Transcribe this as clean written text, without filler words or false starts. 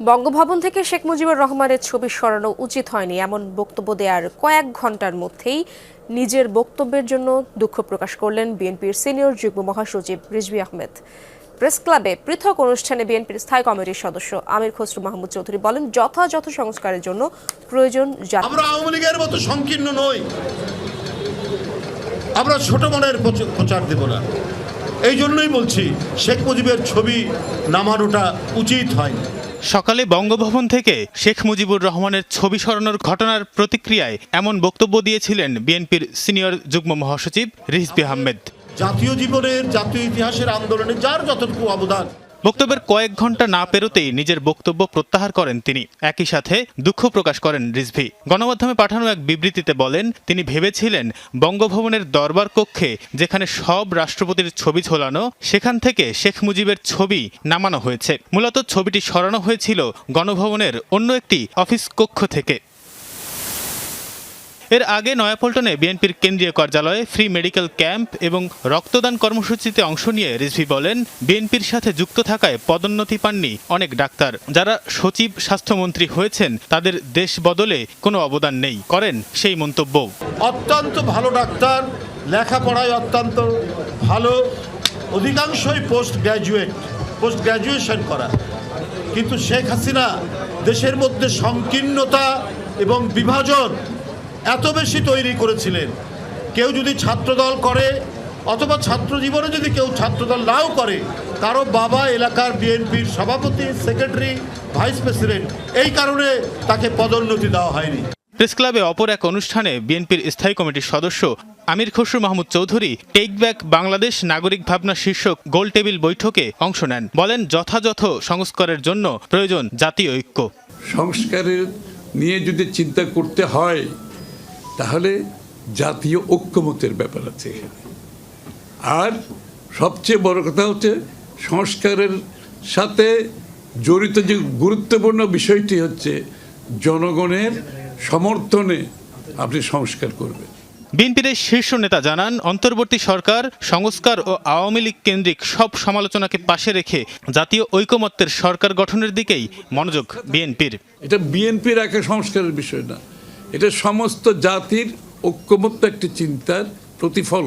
বঙ্গভবন থেকে শেখ মুজিবুর রহমানের ছবি সরানো উচিত হয়নি এমন বক্তব্য দেওয়ার কয়েক ঘন্টার মধ্যেই নিজের বক্তব্যের জন্য দুঃখ প্রকাশ করলেন বিএনপির সিনিয়র যুগ্ম মহাসচিব রিজভী আহমেদ। প্রেস ক্লাবে পৃথক অনুষ্ঠানে বিএনপির স্থায়ী কমিটির সদস্য আমির খসরু মাহমুদ চৌধুরী বলেন, যথাযথ সংস্কারের জন্য প্রয়োজন। আমরা আওয়ামী লীগের মতো সংকীর্ণ নই, আমরা ছোট মনের প্রচার দেব না। এই জন্যই বলছি শেখ মুজিবের ছবি নামানোটা উচিত হয়নি। সকালে বঙ্গভবন থেকে শেখ মুজিবুর রহমানের ছবি সরানোর ঘটনার প্রতিক্রিয়ায় এমন বক্তব্য দিয়েছিলেন বিএনপির সিনিয়র যুগ্ম মহাসচিব রিজভী আহমেদ। জাতীয় জীবনের, জাতীয় ইতিহাসের আন্দোলনে যার যতটুকু অবদান। বক্তব্যের কয়েক ঘন্টা না পেরোতেই নিজের বক্তব্য প্রত্যাহার করেন তিনি। একই সাথে দুঃখ প্রকাশ করেন রিজভী। গণমাধ্যমে পাঠানো এক বিবৃতিতে বলেন, তিনি ভেবেছিলেন বঙ্গভবনের দরবার কক্ষে যেখানে সব রাষ্ট্রপতির ছবি ঝোলানো, সেখান থেকে শেখ মুজিবের ছবি নামানো হয়েছে। মূলত ছবিটি সরানো হয়েছিল গণভবনের অন্য একটি অফিস কক্ষ থেকে। এর আগে নয়াপল্টনে বিএনপির কেন্দ্রীয় কার্যালয়ে ফ্রি মেডিকেল ক্যাম্প এবং রক্তদান কর্মসূচিতে অংশ নিয়ে রিজভী বলেন, বিএনপির সাথে যুক্ত থাকায় পদোন্নতি পাননি অনেক ডাক্তার। যারা সচিব, স্বাস্থ্যমন্ত্রী হয়েছেন তাদের দেশ বদলে কোনো অবদান নেই, করেন সেই মন্তব্য। অত্যন্ত ভালো ডাক্তার, লেখাপড়ায় অত্যন্ত ভালো, অধিকাংশই পোস্ট গ্র্যাজুয়েশন করা। কিন্তু শেখ হাসিনা দেশের মধ্যে সংকীর্ণতা এবং বিভাজন এত বেশি তৈরি করেছিলেন, কেউ যদি ছাত্রদল করে অথবা ছাত্র জীবনে যদি কেউ ছাত্রদল নাও করে, কারো বাবা এলাকার বিএনপির সভাপতি, সেক্রেটারি, ভাইস প্রেসিডেন্ট, এই কারণে তাকে পদোন্নতি দেওয়া হয়নি। প্রেস ক্লাবে অপর এক অনুষ্ঠানে বিএনপির স্থায়ী কমিটির সদস্য আমির খসরু মাহমুদ চৌধুরী টেক ব্যাক বাংলাদেশ নাগরিক ভাবনা শীর্ষক গোল টেবিল বৈঠকে অংশ নেন। বলেন, যথাযথ সংস্কারের জন্য প্রয়োজন জাতীয় ঐক্য। সংস্কারের নিয়ে যদি চিন্তা করতে হয় তাহলে জাতীয় ঐক্যমতের ব্যাপার আছে এখানে। আর সবচেয়ে বড় কথা হচ্ছে সংস্কারের সাথে জড়িত যে গুরুত্বপূর্ণ বিষয়টি হচ্ছে জনগণের সমর্থনে আপনি সংস্কার করবেন। বিএনপির শীর্ষ নেতা জানান, অন্তর্বর্তী সরকার সংস্কার ও আওয়ামী লীগ কেন্দ্রিক সব সমালোচনাকে পাশে রেখে জাতীয় ঐকমত্যের সরকার গঠনের দিকেই মনোযোগ বিএনপির। এটা বিএনপির একা সংস্কারের বিষয় না, এটা সমস্ত জাতির ঐক্যমত্য একটি চিন্তার প্রতিফলন।